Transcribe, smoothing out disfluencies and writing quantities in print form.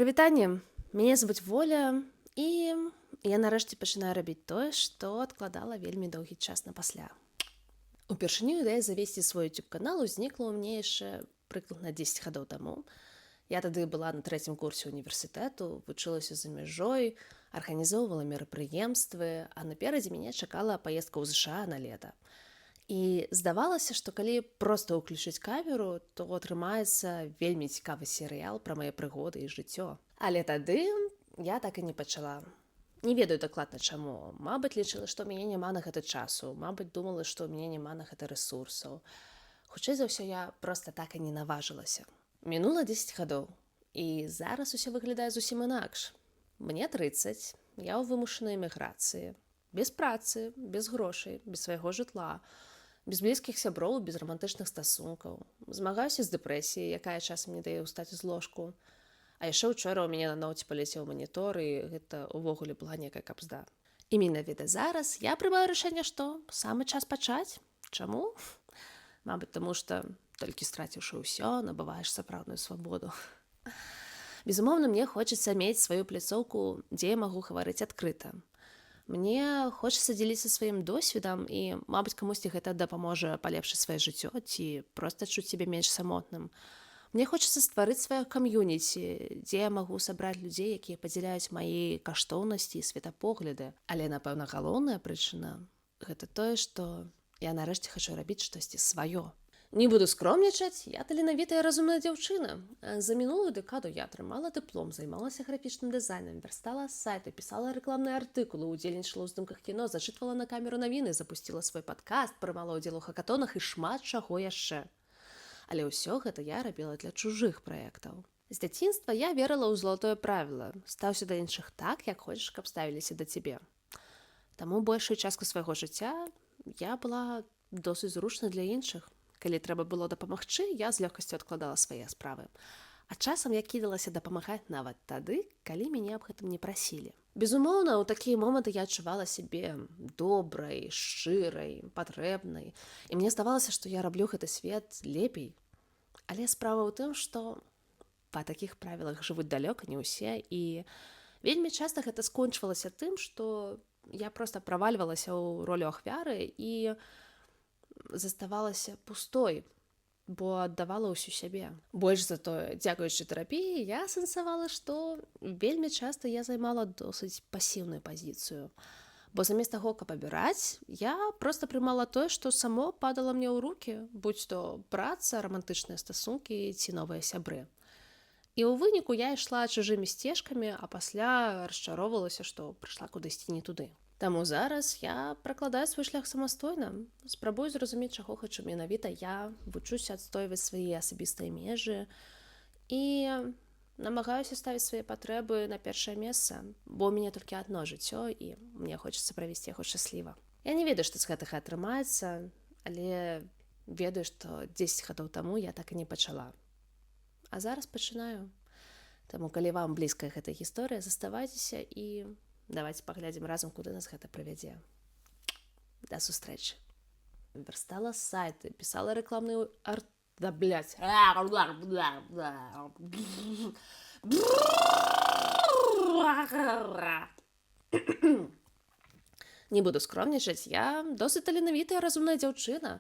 Прывітанне, мяне звуць Воля і я нарэшце пачынаю рабіць тое, што адкладала вельмі доўгі час на пасля. Упершыню ідэя завесці свой YouTube-канал узнікла ў мне яшчэ прыкладна 10 гадоў таму. Я тады была на 3-м курсе універсітэту, вучылася за мяжой, арганізоўвала мерапрыемствы, а наперадзе мяне чакала паездка ў ЗША на лета. І здавалася, што калі проста ўключыць камеру, то атрымаецца вельмі цікавы серыял пра мае прыгоды і жыццё. Але тады я так і не пачала. Не ведаю дакладна чаму. Мабыць, лічыла, што ў мяне няма на гэта часу. Мабыць, думала, што ў мяне няма на гэта рэсурсаў. Хутчэй за ўсё, я проста так і не наважылася. Мінула 10 гадоў. І зараз усё выглядае зусім інакш. Мне 30, я ў вымушанай эміграцыі. Без працы, без грошай, без свайго жытла, без блізкіх сяброў, без рамантычных стасункаў. Змагаюся з дэпрэсіяй, якая часам не дае ўстаць з ложку. А яшчэ учора ў мяне на ноце паляцеў манітор, і гэта ўвогуле была некая капзда. І менавіта зараз я прымаю рашэнне, што самы час пачаць. Чаму? Мабыць, таму што толькі страціўшы ўсё, набываеш сапраўдную свабоду. Безумоўна, мне хочацца мець сваю пляцоўку, дзе я магу гаварыць адкрыта. Мне хочацца дзеліцца сваім досведам і, мабыць, камусьці гэта дапаможа палепшыць сваё жыццё ці проста чуць сябе менш самотным. Мне хочацца стварыць сваё кам'юніці, дзе я магу сабраць людзей, якія падзяляюць мае каштоўнасці і светапогляды. Але, напэўна, галоўная прычына – гэта тое, што я нарэшце хачу рабіць штосьці сваё. Не буду скромнічаць, я таленавітая разумная дзяўчына. За мінулую дэкаду я атрымала дыплом, займалася графічным дызайнам, вярстала сайты, пісала рэкламныя артыкулы, удзельнічала ў здымках кіно, зачытвала на камеру навіны, запусціла свой падкаст, прымала ўдзел у хакатонах і шмат чаго яшчэ. Але ўсё гэта я рабіла для чужых праектаў. З дзяцінства я верыла ў залатое правіла: стаўся да іншых так, як хочаш, каб ставіліся да цябе. Таму большую частку свайго жыцця я была досыць зручна для іншых. Калі трэба было дапамагчы, я з лёгкасцю адкладала свае справы. А часам я кідалася дапамагаць нават тады, калі мяне аб гэтым не прасілі. Безумоўна, у такія моманты я адчувала сябе добрай, шчырай, патрэбнай. І мне здавалася, што я раблю гэты свет лепей. Але справа ў тым, што па такіх правілах жывуць далёка не ўсе, і вельмі часта гэта скончвалася тым, што я проста правальвалася ў ролю ахвяры і заставалася пустой, бо аддавала ўсю сябе. Больш за тое, дзякуючы тэрапіі, я асэнсавала, што вельмі часта я займала досыць пасіўную пазіцыю. Бо замест таго, каб абіраць, я проста прымала тое, што само падала мне ў рукі, будь то праца, рамантычныя стасункі ці новыя сябры. І ў выніку я ішла чужымі сцежкамі, а пасля расчароўвалася, што прыйшла кудысьці не туды. Таму зараз я пракладаю свой шлях самастойна, спрабую зразумець, чаго хачу менавіта я, вучуся адстойваць свае асабістыя межы і намагаюся ставіць свае патрэбы на першае месца, бо ў мяне толькі адно жыццё і мне хочацца правесці яго шчасліва. Я не ведаю, што з гэтага атрымаецца, але ведаю, што 10 гадоў таму я так і не пачала. А зараз пачынаю. Таму, калі вам блізкая гэта гісторыя, заставайцеся і давайте паглядзім разам, куды нас гэта прывядзе. Да сустрэчы. Вярстала сайты, пісала рэкламны Да, блядь. Не буду скромнічаць, я досыць таленавітая разумная дзяўчына.